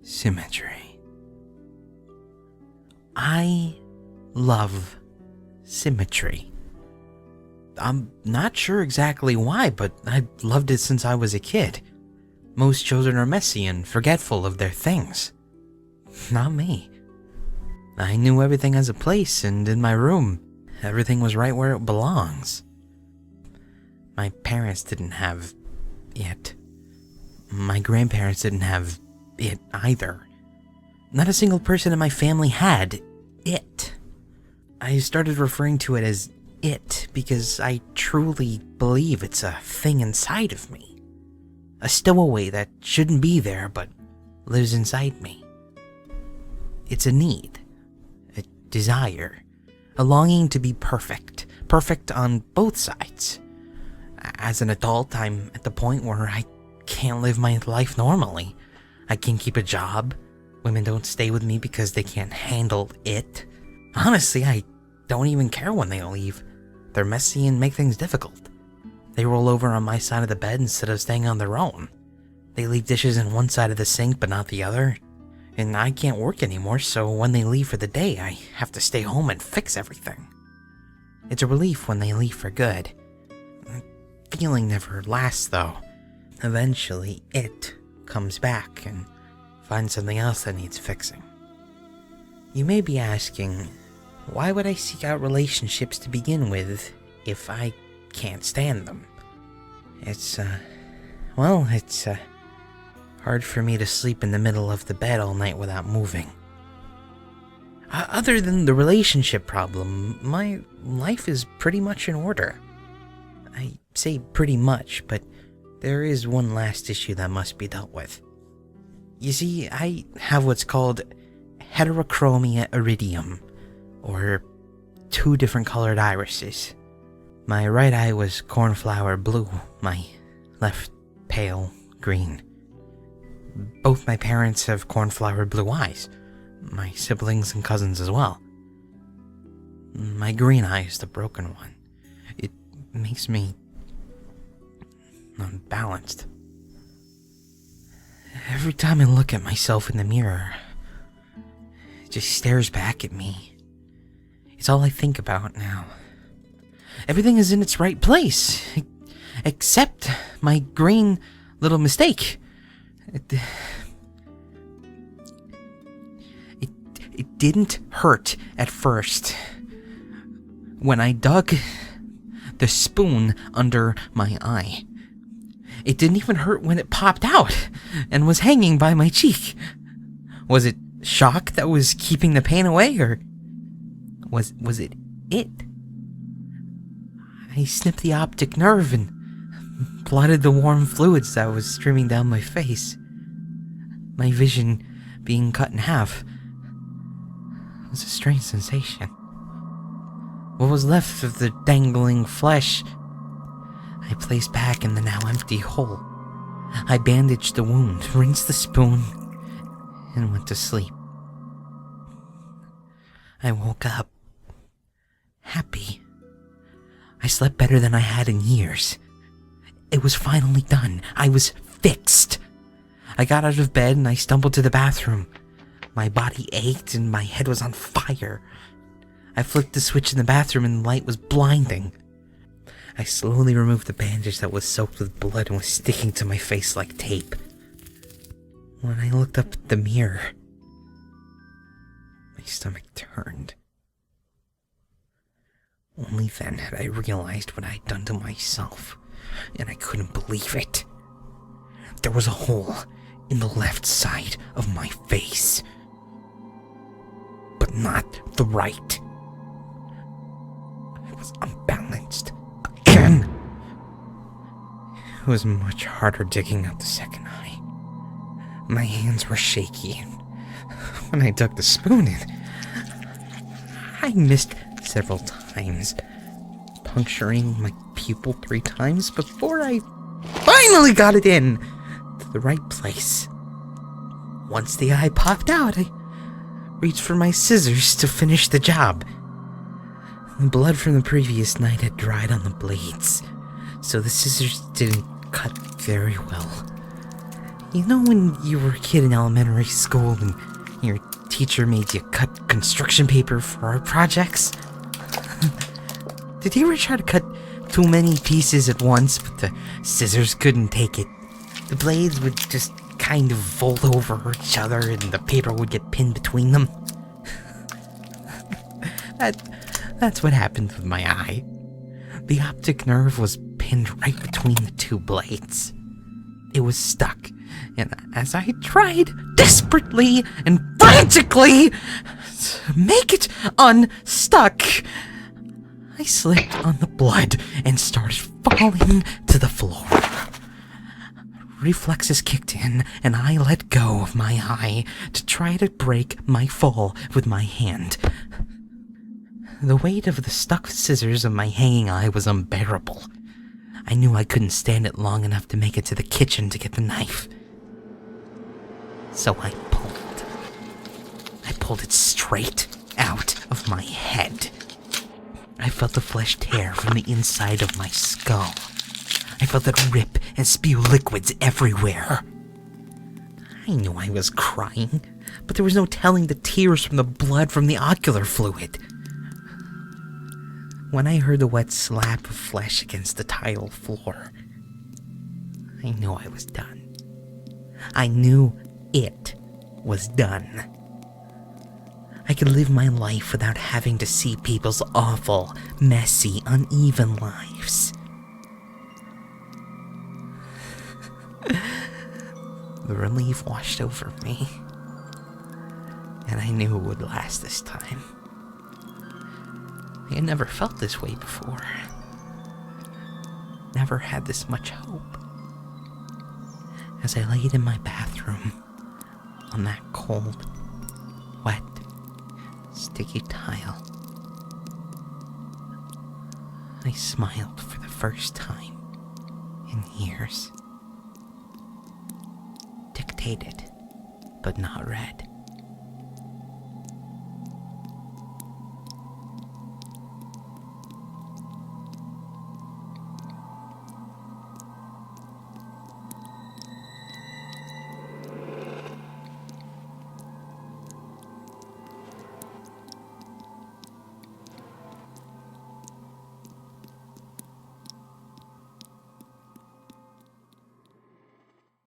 Symmetry. I love symmetry. I'm not sure exactly why, but I've loved it since I was a kid. Most children are messy and forgetful of their things. Not me. I knew everything has a place, and in my room, everything was right where it belongs. My parents didn't have it. My grandparents didn't have it either. Not a single person in my family had it. I started referring to it as it because I truly believe it's a thing inside of me. A stowaway that shouldn't be there but lives inside me. It's a need, a desire, a longing to be perfect. Perfect on both sides. As an adult, I'm at the point where I can't live my life normally. I can't keep a job. Women don't stay with me because they can't handle it. Honestly, I don't even care when they leave. They're messy and make things difficult. They roll over on my side of the bed instead of staying on their own. They leave dishes in one side of the sink but not the other. And I can't work anymore, so when they leave for the day, I have to stay home and fix everything. It's a relief when they leave for good. The feeling never lasts, though. Eventually, it comes back and finds something else that needs fixing. You may be asking, why would I seek out relationships to begin with if I can't stand them? It's hard for me to sleep in the middle of the bed all night without moving. Other than the relationship problem, my life is pretty much in order. I say pretty much, but there is one last issue that must be dealt with. You see, I have what's called heterochromia iridium, or 2 different colored irises. My right eye was cornflower blue, my left pale green. Both my parents have cornflower blue eyes, my siblings and cousins as well. My green eye is the broken one. It makes me unbalanced. Every time I look at myself in the mirror, it just stares back at me. It's all I think about now. Everything is in its right place, except my green little mistake. It didn't hurt at first. When I dug the spoon under my eye. It didn't even hurt when it popped out and was hanging by my cheek. Was it shock that was keeping the pain away, or was it? I snipped the optic nerve and blotted the warm fluids that was streaming down my face. My vision being cut in half was a strange sensation. What was left of the dangling flesh, I placed back in the now empty hole. I bandaged the wound, rinsed the spoon, and went to sleep. I woke up happy. I slept better than I had in years. It was finally done. I was fixed. I got out of bed and I stumbled to the bathroom. My body ached and my head was on fire. I flicked the switch in the bathroom and the light was blinding. I slowly removed the bandage that was soaked with blood and was sticking to my face like tape. When I looked up at the mirror, my stomach turned. Only then had I realized what I'd done to myself, and I couldn't believe it. There was a hole in the left side of my face, but not the right. I was unbalanced again. It was much harder digging out the second eye. My hands were shaky, and when I dug the spoon in, I missed several times, puncturing my pupil 3 times before I finally got it in to the right place. Once the eye popped out, I reached for my scissors to finish the job. The blood from the previous night had dried on the blades, so the scissors didn't cut very well. You know when you were a kid in elementary school and your teacher made you cut construction paper for our projects? Did you ever try to cut too many pieces at once, but the scissors couldn't take it? The blades would just kind of fold over each other and the paper would get pinned between them. That's what happened with my eye. The optic nerve was pinned right between the two blades. It was stuck, and as I tried desperately and frantically to make it unstuck, I slipped on the blood and started falling to the floor. Reflexes kicked in, and I let go of my eye to try to break my fall with my hand. The weight of the stuck scissors of my hanging eye was unbearable. I knew I couldn't stand it long enough to make it to the kitchen to get the knife. So I pulled. I pulled it straight out of my head. I felt the flesh tear from the inside of my skull. I felt it rip and spew liquids everywhere. I knew I was crying, but there was no telling the tears from the blood from the ocular fluid. When I heard the wet slap of flesh against the tile floor, I knew I was done. I knew it was done. I could live my life without having to see people's awful, messy, uneven lives. The relief washed over me, and I knew it would last this time. I had never felt this way before. Never had this much hope. As I laid in my bathroom, on that cold, wet, sticky tile, I smiled for the first time in years. Dictated, but not read.